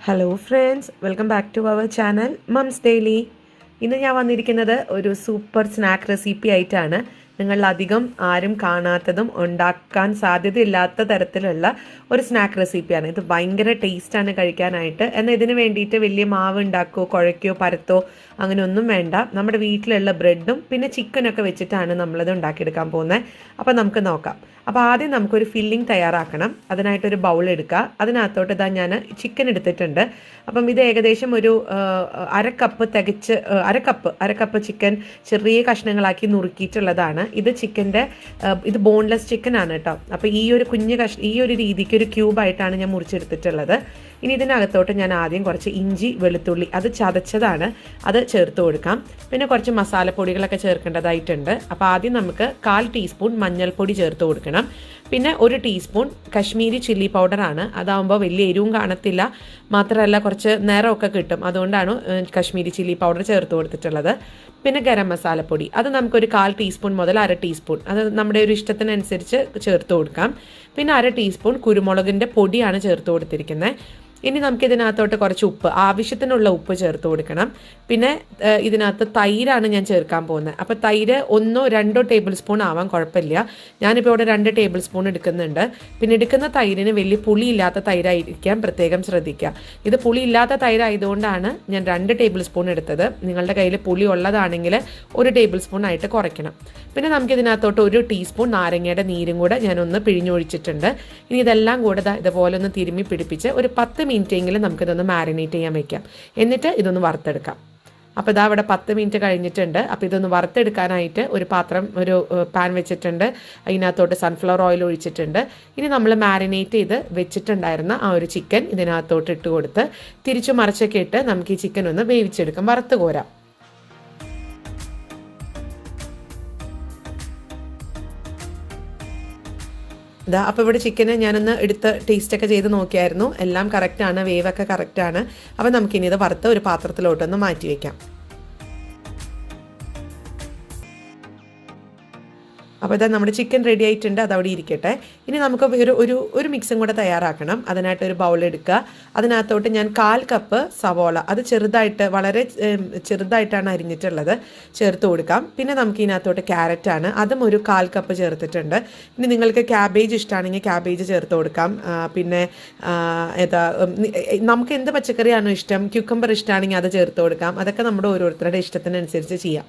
Hello friends, welcome back to our channel mums daily. ഇന്ന് ഞാൻ വന്നിരിക്കുന്നത് ഒരു സൂപ്പർ സ്നാക്ക് റെസിപ്പി ആയിട്ടാണ്. നിങ്ങളധികം ആരും കാണാത്തതും ഉണ്ടാക്കാൻ സാധ്യതയില്ലാത്ത തരത്തിലുള്ള ഒരു സ്നാക്ക് റെസിപ്പിയാണ്. ഇത് ഭയങ്കര ടേസ്റ്റാണ് കഴിക്കാനായിട്ട്. എന്നാൽ ഇതിന് വേണ്ടിയിട്ട് വലിയ മാവ് ഉണ്ടാക്കുകയോ കുഴയ്ക്കോ പരത്തോ അങ്ങനെ ഒന്നും വേണ്ട. നമ്മുടെ വീട്ടിലുള്ള ബ്രെഡും പിന്നെ ചിക്കനൊക്കെ വെച്ചിട്ടാണ് നമ്മളത് ഉണ്ടാക്കിയെടുക്കാൻ പോകുന്നത്. അപ്പോൾ നമുക്ക് നോക്കാം. അപ്പോൾ ആദ്യം നമുക്കൊരു ഫില്ലിംഗ് തയ്യാറാക്കണം. അതിനായിട്ടൊരു ബൗൾ എടുക്കുക. അതിനകത്തോട്ട് ഇതാ ഞാൻ ചിക്കൻ എടുത്തിട്ടുണ്ട്. അപ്പം ഇത് ഏകദേശം ഒരു അരക്കപ്പ് ചിക്കൻ ചെറിയ കഷ്ണങ്ങളാക്കി നുറുക്കിയിട്ടുള്ളതാണ്. ഇത് ചിക്കൻ്റെ ഇത് ബോൺലെസ് ചിക്കൻ ആണ് കേട്ടോ. അപ്പോൾ ഈ ഒരു ഈ ഒരു രീതിക്ക് ഒരു ക്യൂബായിട്ടാണ് ഞാൻ മുറിച്ചെടുത്തിട്ടുള്ളത്. ഇനി ഇതിനകത്തോട്ട് ഞാൻ ആദ്യം കുറച്ച് ഇഞ്ചി വെളുത്തുള്ളി അത് ചതച്ചതാണ്, അത് ചേർത്ത് കൊടുക്കാം. പിന്നെ കുറച്ച് മസാലപ്പൊടികളൊക്കെ ചേർക്കേണ്ടതായിട്ടുണ്ട്. അപ്പോൾ ആദ്യം നമുക്ക് 1/4 ടീസ്പൂൺ മഞ്ഞൾപ്പൊടി ചേർത്ത് കൊടുക്കണം. പിന്നെ 1 ടീസ്പൂൺ കശ്മീരി ചില്ലി പൗഡറാണ്. അതാകുമ്പോൾ വലിയ എരിവും കാണത്തില്ല, മാത്രമല്ല കുറച്ച് നിറമൊക്കെ കിട്ടും. അതുകൊണ്ടാണ് കശ്മീരി ചില്ലി പൗഡർ ചേർത്ത് കൊടുത്തിട്ടുള്ളത്. പിന്നെ ഗരം മസാലപ്പൊടി അത് നമുക്കൊരു 1/4 ടീസ്പൂൺ മുതൽ 1/2 ടീസ്പൂൺ അത് നമ്മുടെ ഒരു ഇഷ്ടത്തിനനുസരിച്ച് ചേർത്ത് കൊടുക്കാം. പിന്നെ 1/2 ടീസ്പൂൺ കുരുമുളകിൻ്റെ പൊടിയാണ് ചേർത്ത് കൊടുത്തിരിക്കുന്നത്. ഇനി നമുക്കിതിനകത്തോട്ട് കുറച്ച് ഉപ്പ്, ആവശ്യത്തിനുള്ള ഉപ്പ് ചേർത്ത് കൊടുക്കണം. പിന്നെ ഇതിനകത്ത് തൈരാണ് ഞാൻ ചേർക്കാൻ പോകുന്നത്. അപ്പോൾ തൈര് 1-2 ടേബിൾ സ്പൂൺ ആവാൻ കുഴപ്പമില്ല. ഞാനിപ്പോൾ ഇവിടെ 2 ടേബിൾ സ്പൂൺ എടുക്കുന്നുണ്ട്. പിന്നെ എടുക്കുന്ന തൈരിന് വലിയ പുളിയില്ലാത്ത തൈരായിരിക്കാൻ പ്രത്യേകം ശ്രദ്ധിക്കുക. ഇത് പുളിയില്ലാത്ത തൈരായതുകൊണ്ടാണ് ഞാൻ 2 ടേബിൾ സ്പൂൺ എടുത്തത്. നിങ്ങളുടെ കയ്യിൽ പുളി ഉള്ളതാണെങ്കിൽ 1 ടേബിൾ സ്പൂൺ ആയിട്ട് കുറയ്ക്കണം. പിന്നെ നമുക്കിതിനകത്തോട്ട് 1 ടീസ്പൂൺ നാരങ്ങയുടെ നീരും കൂടെ ഞാനൊന്ന് പിഴിഞ്ഞൊഴിച്ചിട്ടുണ്ട്. ഇനി ഇതെല്ലാം കൂടെ ഇതുപോലെ ഒന്ന് തിരുമ്മി പിടിപ്പിച്ച് ഒരു 10 മിനിറ്റെങ്കിലും നമുക്കിതൊന്ന് മാരിനേറ്റ് ചെയ്യാൻ വെക്കാം. എന്നിട്ട് ഇതൊന്ന് വറുത്തെടുക്കാം. അപ്പോൾ ഇതാ ഇവിടെ 10 മിനിറ്റ് കഴിഞ്ഞിട്ടുണ്ട്. അപ്പോൾ ഇതൊന്ന് വറുത്തെടുക്കാനായിട്ട് ഒരു പാൻ വെച്ചിട്ടുണ്ട്. അതിനകത്തോട്ട് സൺഫ്ലവർ ഓയിൽ ഒഴിച്ചിട്ടുണ്ട്. ഇനി നമ്മൾ മാരിനേറ്റ് ചെയ്ത് വെച്ചിട്ടുണ്ടായിരുന്ന ആ ഒരു ചിക്കൻ ഇതിനകത്തോട്ട് ഇട്ട് കൊടുത്ത് തിരിച്ചു മറിച്ചൊക്കെ ഇട്ട് നമുക്ക് ഈ ചിക്കൻ ഒന്ന് വേവിച്ചെടുക്കാം, വറുത്ത് കോരാം. ഇതാ അപ്പോൾ ഇവിടെ ചിക്കന് ഞാനൊന്ന് എടുത്ത് ടേസ്റ്റൊക്കെ ചെയ്ത് നോക്കിയായിരുന്നു. എല്ലാം കറക്റ്റാണ്, വേവൊക്കെ കറക്റ്റാണ്. അപ്പോൾ നമുക്കിനി ഇത് വറുത്ത് ഒരു പാത്രത്തിലോട്ടൊന്ന് മാറ്റി വയ്ക്കാം. അപ്പോൾ ഇതാ നമ്മുടെ ചിക്കൻ റെഡി ആയിട്ടുണ്ട്, അതവിടെ ഇരിക്കട്ടെ. ഇനി നമുക്ക് ഒരു മിക്സും കൂടെ തയ്യാറാക്കണം. അതിനായിട്ട് ഒരു ബൗൾ എടുക്കുക. അതിനകത്തോട്ട് ഞാൻ 1/4 കപ്പ് സവോള അത് വളരെ ചെറുതായിട്ടാണ് അരിഞ്ഞിട്ടുള്ളത് ചേർത്ത് കൊടുക്കാം. പിന്നെ നമുക്ക് ഇതിനകത്തോട്ട് ക്യാരറ്റാണ്, അതും ഒരു 1/4 കപ്പ് ചേർത്തിട്ടുണ്ട്. ഇനി നിങ്ങൾക്ക് ക്യാബേജ് ഇഷ്ടമാണെങ്കിൽ ക്യാബേജ് ചേർത്ത് കൊടുക്കാം. പിന്നെ നമുക്ക് എന്ത് പച്ചക്കറിയാണോ ഇഷ്ടം, ക്യൂക്കമ്പർ ഇഷ്ടമാണെങ്കിൽ അത് ചേർത്ത് കൊടുക്കാം. അതൊക്കെ നമ്മുടെ ഓരോരുത്തരുടെ ഇഷ്ടത്തിനനുസരിച്ച് ചെയ്യാം.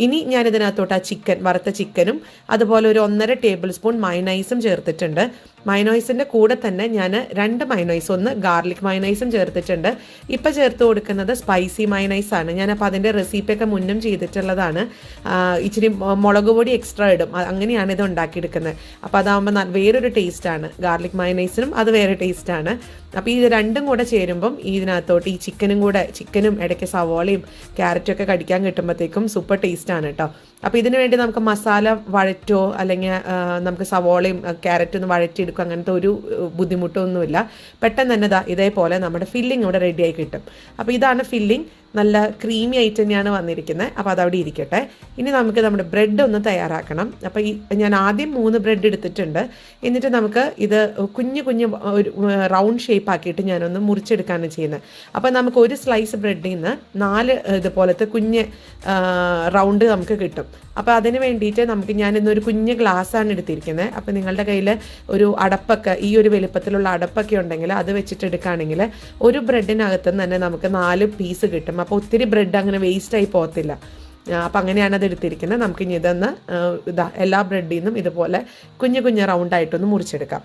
ഇനി ഞാനിതിനകത്തോട്ട് ആ വറുത്ത ചിക്കനും അതുപോലെ ഒരു 1.5 ടേബിൾ സ്പൂൺ മയോണൈസും ചേർത്തിട്ടുണ്ട്. മയോണൈസിൻ്റെ കൂടെ തന്നെ ഞാൻ 2 മയോണൈസ്, ഒന്ന് ഗാർലിക് മയോണൈസും ചേർത്തിട്ടുണ്ട്. ഇപ്പോൾ ചേർത്ത് കൊടുക്കുന്നത് സ്പൈസി മയോണൈസാണ്. ഞാനപ്പോൾ അതിൻ്റെ റെസിപ്പിയൊക്കെ മുന്നും ചെയ്തിട്ടുള്ളതാണ്. ഇച്ചിരി മുളക് പൊടി എക്സ്ട്രാ ഇടും, അങ്ങനെയാണ് ഇത് ഉണ്ടാക്കിയെടുക്കുന്നത്. അപ്പോൾ അതാകുമ്പോൾ വേറൊരു ടേസ്റ്റാണ്. ഗാർലിക് മയോണൈസിനും അത് വേറെ ടേസ്റ്റാണ്. അപ്പോൾ ഇത് രണ്ടും കൂടെ ചേരുമ്പം ഇതിനകത്തോട്ട് ഈ ചിക്കനും ഇടയ്ക്ക് സവോളയും ക്യാരറ്റും ഒക്കെ കടിക്കാൻ കിട്ടുമ്പോഴത്തേക്കും സൂപ്പർ ടേസ്റ്റാണ് കേട്ടോ. അപ്പോൾ ഇതിനു വേണ്ടി നമുക്ക് മസാല വഴറ്റോ അല്ലെങ്കിൽ നമുക്ക് സവോളയും ക്യാരറ്റും ഒന്ന് വഴറ്റിയെടുക്കും, അങ്ങനത്തെ ഒരു ബുദ്ധിമുട്ടൊന്നുമില്ല. പെട്ടെന്ന് തന്നെ ഇതേപോലെ നമ്മുടെ ഫില്ലിംഗ് ഇവിടെ റെഡിയായി കിട്ടും. അപ്പോൾ ഇതാണ് ഫില്ലിംഗ്, നല്ല ക്രീമി ആയിട്ട് തന്നെയാണ് വന്നിരിക്കുന്നത്. അപ്പോൾ അതവിടെ ഇരിക്കട്ടെ. ഇനി നമുക്ക് നമ്മുടെ ബ്രെഡ് ഒന്ന് തയ്യാറാക്കണം. അപ്പോൾ ഞാൻ ആദ്യം 3 ബ്രെഡ് എടുത്തിട്ടുണ്ട്. എന്നിട്ട് നമുക്ക് ഇത് കുഞ്ഞു ഒരു റൗണ്ട് ഷേപ്പ് ആക്കിയിട്ട് ഞാനൊന്ന് മുറിച്ചെടുക്കുകയാണ് ചെയ്യുന്നത്. അപ്പോൾ നമുക്ക് ഒരു സ്ലൈസ് ബ്രെഡിൽ നിന്ന് 4 ഇതുപോലത്തെ കുഞ്ഞ് റൗണ്ട് നമുക്ക് കിട്ടും. അപ്പോൾ അതിന് വേണ്ടിയിട്ട് ഞാനിന്നൊരു കുഞ്ഞ് ഗ്ലാസ്സാണ് എടുത്തിരിക്കുന്നത്. അപ്പോൾ നിങ്ങളുടെ കയ്യിൽ ഒരു അടപ്പൊക്കെ, ഈ ഒരു വലുപ്പത്തിലുള്ള അടപ്പൊക്കെ ഉണ്ടെങ്കിൽ അത് വെച്ചിട്ട് എടുക്കുകയാണെങ്കിൽ ഒരു ബ്രെഡിനകത്തുനിന്ന് തന്നെ നമുക്ക് 4 പീസ് കിട്ടും. അപ്പോൾ ഒത്തിരി ബ്രെഡ് അങ്ങനെ വേസ്റ്റായി പോകത്തില്ല. അപ്പോൾ അങ്ങനെയാണ് അത് എടുത്തിരിക്കുന്നത്. നമുക്കിനി ഇതൊന്ന് എല്ലാ ബ്രെഡിൽ നിന്നും ഇതുപോലെ കുഞ്ഞു റൗണ്ടായിട്ടൊന്ന് മുറിച്ചെടുക്കാം.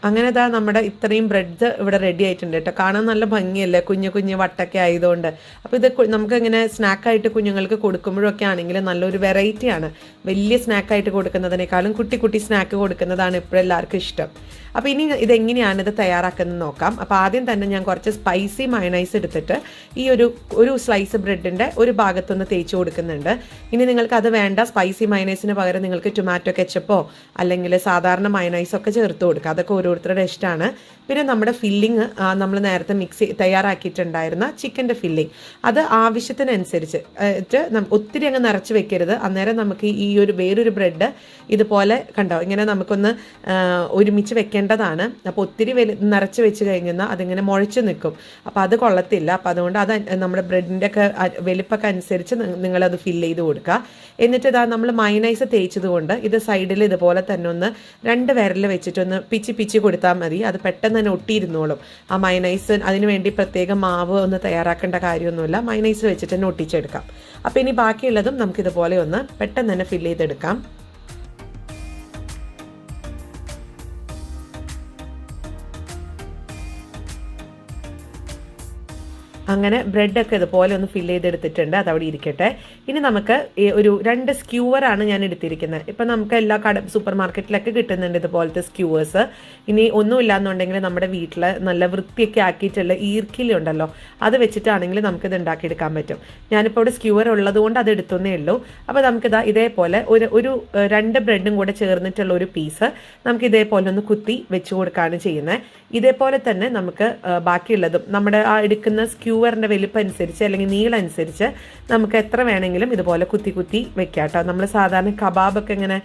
അങ്ങനെ നമ്മുടെ ഇത്രയും ബ്രെഡ് ഇവിടെ റെഡി ആയിട്ടുണ്ട് കേട്ടോ. കാണാൻ നല്ല ഭംഗിയല്ലേ, കുഞ്ഞു വട്ടൊക്കെ ആയതുകൊണ്ട്. അപ്പോൾ ഇത് നമുക്കിങ്ങനെ സ്നാക്കായിട്ട് കുഞ്ഞുങ്ങൾക്ക് കൊടുക്കുമ്പോഴൊക്കെ ആണെങ്കിൽ നല്ലൊരു വെറൈറ്റിയാണ്. വലിയ സ്നാക്കായിട്ട് കൊടുക്കുന്നതിനേക്കാളും കുട്ടി സ്നാക്ക് കൊടുക്കുന്നതാണ് ഇപ്പോൾ എല്ലാവർക്കും ഇഷ്ടം. അപ്പോൾ ഇനി ഇതെങ്ങനെയാണ് ഇത് തയ്യാറാക്കുന്നത് നോക്കാം. അപ്പോൾ ആദ്യം തന്നെ ഞാൻ കുറച്ച് സ്പൈസി മയോണൈസ് എടുത്തിട്ട് ഈ ഒരു സ്ലൈസ് ബ്രെഡിൻ്റെ ഒരു ഭാഗത്തൊന്ന് തേച്ച് കൊടുക്കുന്നുണ്ട്. ഇനി നിങ്ങൾക്ക് അത് വേണ്ട, സ്പൈസി മയോണൈസിന് പകരം നിങ്ങൾക്ക് ടൊമാറ്റോ കെച്ചപ്പോ അല്ലെങ്കിൽ സാധാരണ മയോണൈസൊക്കെ ചേർത്ത് കൊടുക്കുക. അതൊക്കെ ഓരോരുത്തരുടെ ഇഷ്ടമാണ്. പിന്നെ നമ്മുടെ ഫില്ലിങ് നമ്മൾ നേരത്തെ തയ്യാറാക്കിയിട്ടുണ്ടായിരുന്ന ചിക്കൻ്റെ ഫില്ലിങ് അത് ആവശ്യത്തിനനുസരിച്ച് ഒത്തിരി അങ്ങ് നിറച്ച് വെക്കരുത്. അന്നേരം നമുക്ക് ഈ ഒരു വേറൊരു ബ്രെഡ് ഇതുപോലെ കണ്ടോ ഇങ്ങനെ നമുക്കൊന്ന് ഒരുമിച്ച് വെക്കേണ്ടതാണ്. അപ്പോൾ ഒത്തിരി നിറച്ച് വെച്ച് കഴിഞ്ഞാൽ അതിങ്ങനെ മുഴച്ച് നിൽക്കും, അപ്പോൾ അത് കൊള്ളത്തില്ല. അപ്പോൾ അതുകൊണ്ട് അത് നമ്മുടെ ബ്രെഡിൻ്റെ ഒക്കെ വലിപ്പൊക്കെ അനുസരിച്ച് നിങ്ങളത് ഫില്ല് ചെയ്ത് കൊടുക്കുക. എന്നിട്ട് ഇതാ നമ്മൾ മയനൈസ് തേച്ചത് കൊണ്ട് ഇത് സൈഡിൽ ഇതുപോലെ തന്നെ ഒന്ന് 2 വിരൽ വെച്ചിട്ടൊന്ന് പിച്ചി കൊടുത്താൽ മതി. അത് പെട്ടെന്ന് തന്നെ ഒട്ടിയിരുന്നോളും. ആ മയനൈസ് അതിന് വേണ്ടി പ്രത്യേകം മാവ് ഒന്ന് തയ്യാറാക്കേണ്ട കാര്യമൊന്നുമില്ല, മയനൈസ് വെച്ചിട്ട് തന്നെ ഒട്ടിച്ചെടുക്കാം. അപ്പോൾ ഇനി ബാക്കിയുള്ളതും നമുക്കിതുപോലെ ഒന്ന് പെട്ടെന്ന് തന്നെ ഫില്ല് ചെയ്തെടുക്കാം. അങ്ങനെ ബ്രെഡൊക്കെ ഇതുപോലെ ഒന്ന് ഫില്ല് ചെയ്തെടുത്തിട്ടുണ്ട്, അതവിടെ ഇരിക്കട്ടെ. ഇനി നമുക്ക് ഒരു 2 സ്ക്യൂവറാണ് ഞാൻ എടുത്തിരിക്കുന്നത്. ഇപ്പം നമുക്ക് എല്ലാ സൂപ്പർ മാർക്കറ്റിലൊക്കെ കിട്ടുന്നുണ്ട് ഇതുപോലത്തെ സ്ക്യൂവേഴ്സ്. ഇനി ഒന്നുമില്ല എന്നുണ്ടെങ്കിൽ നമ്മുടെ വീട്ടിൽ നല്ല വൃത്തിയൊക്കെ ആക്കിയിട്ടുള്ള ഈർക്കിലുണ്ടല്ലോ, അത് വെച്ചിട്ടാണെങ്കിൽ നമുക്കിത് ഉണ്ടാക്കിയെടുക്കാൻ പറ്റും. ഞാനിപ്പോൾ ഇവിടെ സ്ക്യൂവർ ഉള്ളതുകൊണ്ട് അത് എടുത്തേ ഉള്ളൂ. അപ്പോൾ നമുക്കിതാ ഇതേപോലെ ഒരു 2 ബ്രെഡും കൂടെ ചേർന്നിട്ടുള്ള ഒരു പീസ് നമുക്ക് ഇതേപോലെ ഒന്ന് കുത്തി വെച്ച് കൊടുക്കുകയാണ് ചെയ്യുന്നത്. ഇതേപോലെ തന്നെ നമുക്ക് ബാക്കിയുള്ളതും നമ്മുടെ ആ എടുക്കുന്ന സ്ക്യൂവറിൻ്റെ വലിപ്പം അനുസരിച്ച് അല്ലെങ്കിൽ നീളം അനുസരിച്ച് നമുക്ക് എത്ര വേണമെങ്കിലും ഇതുപോലെ കുത്തി വെക്കാം കേട്ടോ. നമ്മൾ സാധാരണ കബാബൊക്കെ ഇങ്ങനെ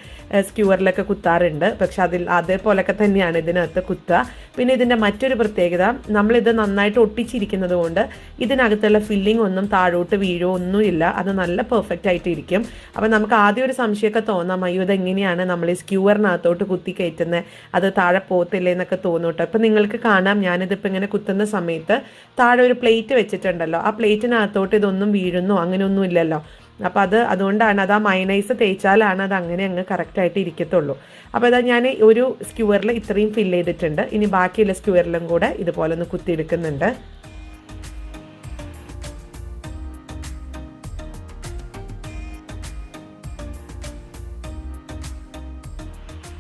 സ്ക്യൂവറിലൊക്കെ കുത്താറുണ്ട്, പക്ഷെ അതേപോലൊക്കെ തന്നെയാണ് ഇതിനകത്ത് കുത്തുക. പിന്നെ ഇതിൻ്റെ മറ്റൊരു പ്രത്യേകത, നമ്മളിത് നന്നായിട്ട് ഒട്ടിച്ചിരിക്കുന്നത് കൊണ്ട് ഇതിനകത്തുള്ള ഫില്ലിംഗ് ഒന്നും താഴോട്ട് വീഴോ ഒന്നുമില്ല, അത് നല്ല പെർഫെക്റ്റ് ആയിട്ട് ഇരിക്കും. അപ്പം നമുക്ക് ആദ്യം ഒരു സംശയമൊക്കെ തോന്നാം, അയ്യോ ഇതെങ്ങനെയാണ് നമ്മൾ ഈ സ്ക്യൂവറിനകത്തോട്ട് കുത്തി കയറ്റുന്നത്, അത് താഴെ പോകത്തില്ലേ എന്നൊക്കെ തോന്നും കേട്ടോ. ഇപ്പം നിങ്ങൾക്ക് കാണാം, ഞാനിതിപ്പോൾ ഇങ്ങനെ കുത്തുന്ന സമയത്ത് താഴെ ഒരു പ്ലേറ്റ് വെച്ചിട്ടുണ്ടല്ലോ, ആ പ്ലേറ്റിനകത്തോട്ട് ഇതൊന്നും വീഴുന്നോ അങ്ങനെയൊന്നും ഇല്ലല്ലോ. അപ്പോൾ അതുകൊണ്ടാണ് അത് ആ മയനൈസ് തേച്ചാലാണ് അത് അങ്ങനെ അങ്ങ് കറക്റ്റായിട്ട് ഇരിക്കത്തുള്ളൂ. അപ്പോൾ ഇതാ ഞാൻ ഒരു സ്ക്യൂവറിൽ ഇത്രയും ഫില്ല് ചെയ്തിട്ടുണ്ട്. ഇനി ബാക്കിയുള്ള സ്ക്യൂവറിലും കൂടെ ഇതുപോലെ ഒന്ന് കുത്തിയെടുക്കുന്നുണ്ട്.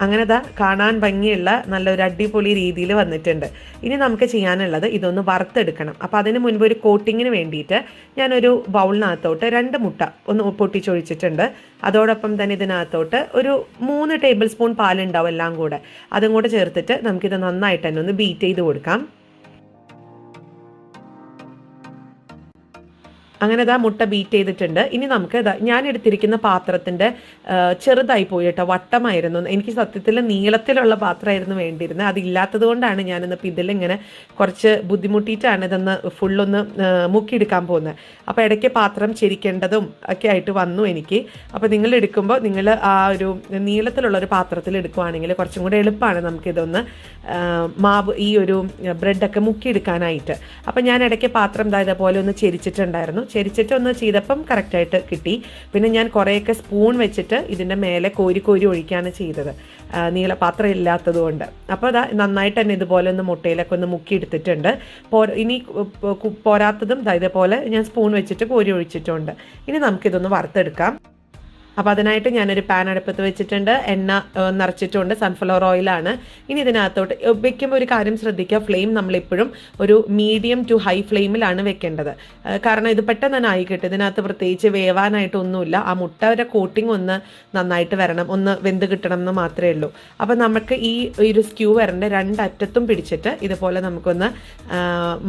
അങ്ങനെ കാണാൻ ഭംഗിയുള്ള നല്ലൊരു അടിപൊളി രീതിയിൽ വന്നിട്ടുണ്ട്. ഇനി നമുക്ക് ചെയ്യാനുള്ളത് ഇതൊന്ന് വറുത്തെടുക്കണം. അപ്പോൾ അതിന് മുൻപ് ഒരു കോട്ടിങ്ങിന് വേണ്ടിയിട്ട് ഞാനൊരു ബൗളിനകത്തോട്ട് 2 മുട്ട ഒന്ന് പൊട്ടിച്ചൊഴിച്ചിട്ടുണ്ട്. അതോടൊപ്പം തന്നെ ഇതിനകത്തോട്ട് ഒരു 3 ടേബിൾ സ്പൂൺ പാലുണ്ടാവും എല്ലാം കൂടെ, അതും കൂടെ ചേർത്തിട്ട് നമുക്കിത് നന്നായിട്ട് തന്നെ ഒന്ന് ബീറ്റ് ചെയ്ത് കൊടുക്കാം. അങ്ങനെ മുട്ട ബീറ്റ് ചെയ്തിട്ടുണ്ട്. ഇനി നമുക്ക് ഞാൻ എടുത്തിരിക്കുന്ന പാത്രത്തിൻ്റെ ചെറുതായി പോയി കേട്ടോ, വട്ടമായിരുന്നു. എനിക്ക് സത്യത്തിൽ നീളത്തിലുള്ള പാത്രമായിരുന്നു വേണ്ടിയിരുന്നത്, അതില്ലാത്തത് കൊണ്ടാണ് ഞാനിന്നിപ്പോൾ ഇതിലിങ്ങനെ കുറച്ച് ബുദ്ധിമുട്ടിയിട്ടാണ് ഇതൊന്ന് ഫുള്ളൊന്ന് മുക്കിയെടുക്കാൻ പോകുന്നത്. അപ്പോൾ ഇടയ്ക്ക് പാത്രം ചെരിക്കേണ്ടതും ഒക്കെ ആയിട്ട് വന്നു എനിക്ക്. അപ്പോൾ നിങ്ങൾ എടുക്കുമ്പോൾ നിങ്ങൾ ആ ഒരു നീളത്തിലുള്ളൊരു പാത്രത്തിൽ എടുക്കുവാണെങ്കിൽ കുറച്ചും കൂടെ എളുപ്പമാണ് നമുക്കിതൊന്ന് മാവ് ഈ ഒരു ബ്രെഡൊക്കെ മുക്കിയെടുക്കാനായിട്ട്. അപ്പോൾ ഞാൻ ഇടയ്ക്ക് പാത്രം ഇതേപോലെ ഒന്ന് ചെരിച്ചിട്ടുണ്ടായിരുന്നു. ചെരിച്ചിട്ട് ഒന്ന് ചെയ്തപ്പം കറക്റ്റായിട്ട് കിട്ടി. പിന്നെ ഞാൻ കുറേയൊക്കെ സ്പൂൺ വെച്ചിട്ട് ഇതിൻ്റെ മേലെ കോരി ഒഴിക്കുകയാണ് ചെയ്തത്, നീളപാത്രം ഇല്ലാത്തത് കൊണ്ട്. അപ്പോൾ നന്നായിട്ട് തന്നെ ഇതുപോലെ ഒന്ന് മുട്ടയിലൊക്കെ ഒന്ന് മുക്കിയെടുത്തിട്ടുണ്ട്. ഇനി പോരാത്തതും ഇതേപോലെ ഞാൻ സ്പൂൺ വെച്ചിട്ട് കോരി ഒഴിച്ചിട്ടുണ്ട്. ഇനി നമുക്കിതൊന്ന് വറുത്തെടുക്കാം. അപ്പോൾ അതിനായിട്ട് ഞാനൊരു പാൻ അടുപ്പത്ത് വെച്ചിട്ടുണ്ട്, എണ്ണ നിറച്ചിട്ടുണ്ട്, സൺഫ്ലവർ ഓയിലാണ്. ഇനി ഇതിനകത്തോട്ട് വെക്കുമ്പോൾ ഒരു കാര്യം ശ്രദ്ധിക്കുക, ഫ്ലെയിം നമ്മളെപ്പോഴും ഒരു മീഡിയം ടു ഹൈ ഫ്ലെയിമിലാണ് വെക്കേണ്ടത്. കാരണം ഇത് പെട്ടെന്ന് തന്നെ ആയി കിട്ടും, ഇതിനകത്ത് പ്രത്യേകിച്ച് വേവാനായിട്ടൊന്നുമില്ല. ആ മുട്ടയുടെ കോട്ടിങ് ഒന്ന് നന്നായിട്ട് വരണം, ഒന്ന് വെന്ത് കിട്ടണം എന്ന് മാത്രമേ ഉള്ളൂ. അപ്പോൾ നമുക്ക് ഈ ഒരു സ്ക്യൂവറിൻ്റെ 2 അറ്റത്തും പിടിച്ചിട്ട് ഇതുപോലെ നമുക്കൊന്ന്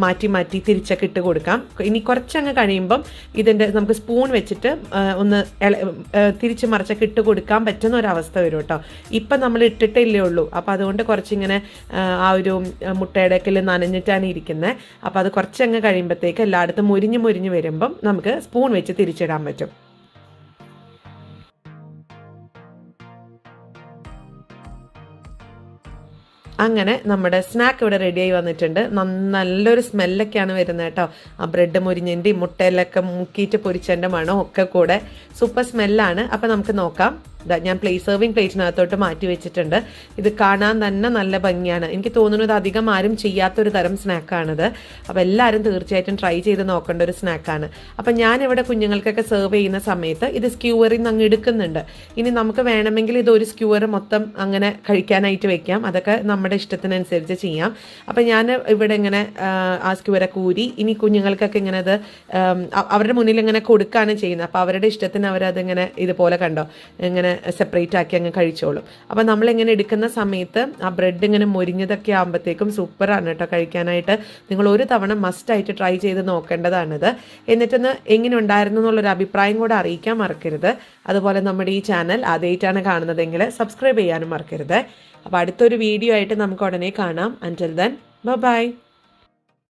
മാറ്റി തിരിച്ചൊക്കെ ഇട്ട് കൊടുക്കാം. ഇനി കുറച്ചങ്ങ് കഴിയുമ്പം ഇതിൻ്റെ നമുക്ക് സ്പൂൺ വെച്ചിട്ട് ഒന്ന് തിരിച്ച് മറിച്ചൊക്കെ ഇട്ട് കൊടുക്കാൻ പറ്റുന്ന ഒരവസ്ഥ വരും കേട്ടോ. ഇപ്പം നമ്മൾ ഇട്ടിട്ടില്ലേ ഉള്ളൂ, അപ്പോൾ അതുകൊണ്ട് കുറച്ചിങ്ങനെ ആ ഒരു മുട്ടയുടെയൊക്കെ നനഞ്ഞിട്ടാണ് ഇരിക്കുന്നത്. അപ്പോൾ അത് കുറച്ചങ്ങ് കഴിയുമ്പോഴത്തേക്ക് എല്ലായിടത്തും മുരിഞ്ഞ് വരുമ്പം നമുക്ക് സ്പൂൺ വെച്ച് തിരിച്ചിടാൻ പറ്റും. അങ്ങനെ നമ്മുടെ സ്നാക്ക് ഇവിടെ റെഡിയായി വന്നിട്ടുണ്ട്. നല്ലൊരു സ്മെല്ലൊക്കെയാണ് വരുന്നത് കേട്ടോ. ആ ബ്രെഡ് മുരിഞ്ഞിൻ്റെയും മുട്ടയിലൊക്കെ മുക്കിയിട്ട് പൊരിച്ചതിൻ്റെ മണം ഒക്കെ കൂടെ സൂപ്പർ സ്മെല്ലാണ്. അപ്പോൾ നമുക്ക് നോക്കാം. ഞാൻ സെർവിങ് പ്ലേറ്റിനകത്തോട്ട് മാറ്റി വെച്ചിട്ടുണ്ട്. ഇത് കാണാൻ തന്നെ നല്ല ഭംഗിയാണ്. എനിക്ക് തോന്നുന്നത് അധികം ആരും ചെയ്യാത്തൊരു തരം സ്നാക്കാണിത്. അപ്പോൾ എല്ലാവരും തീർച്ചയായിട്ടും ട്രൈ ചെയ്ത് നോക്കേണ്ട ഒരു സ്നാക്കാണ്. അപ്പം ഞാനിവിടെ കുഞ്ഞുങ്ങൾക്കൊക്കെ സെർവ് ചെയ്യുന്ന സമയത്ത് ഇത് സ്ക്യൂവറിൽ നിന്ന് അങ്ങ് എടുക്കുന്നുണ്ട്. ഇനി നമുക്ക് വേണമെങ്കിൽ ഇതൊരു സ്ക്യൂവർ മൊത്തം അങ്ങനെ കഴിക്കാനായിട്ട് വെക്കാം, അതൊക്കെ നമ്മുടെ ഇഷ്ടത്തിനനുസരിച്ച് ചെയ്യാം. അപ്പം ഞാൻ ഇവിടെ ഇങ്ങനെ ആ സ്ക്യൂവറൊക്കെ ഊരി ഇനി കുഞ്ഞുങ്ങൾക്കൊക്കെ ഇങ്ങനെ അത് അവരുടെ മുന്നിൽ ഇങ്ങനെ കൊടുക്കുകയാണ് ചെയ്യുന്നത്. അപ്പോൾ അവരുടെ ഇഷ്ടത്തിന് അവരതിങ്ങനെ ഇതുപോലെ കണ്ടോ ഇങ്ങനെ സെപ്പറേറ്റ് ആക്കി അങ്ങ് കഴിച്ചോളും. അപ്പോൾ നമ്മളിങ്ങനെ എടുക്കുന്ന സമയത്ത് ആ ബ്രെഡ് ഇങ്ങനെ മൊരിഞ്ഞതൊക്കെ ആകുമ്പോഴത്തേക്കും സൂപ്പറാണ് കേട്ടോ കഴിക്കാനായിട്ട്. നിങ്ങൾ ഒരു തവണ മസ്റ്റായിട്ട് ട്രൈ ചെയ്ത് നോക്കേണ്ടതാണിത്. എന്നിട്ടൊന്ന് എങ്ങനെ ഉണ്ടായിരുന്നു എന്നുള്ളൊരു അഭിപ്രായം കൂടെ അറിയിക്കാൻ മറക്കരുത്. അതുപോലെ നമ്മുടെ ഈ ചാനൽ ആദ്യമായിട്ടാണ് കാണുന്നതെങ്കിൽ സബ്സ്ക്രൈബ് ചെയ്യാനും മറക്കരുത്. അപ്പോൾ അടുത്തൊരു വീഡിയോ ആയിട്ട് നമുക്ക് ഉടനെ കാണാം. അൻറ്റിൽ ദെൻ ബൈ.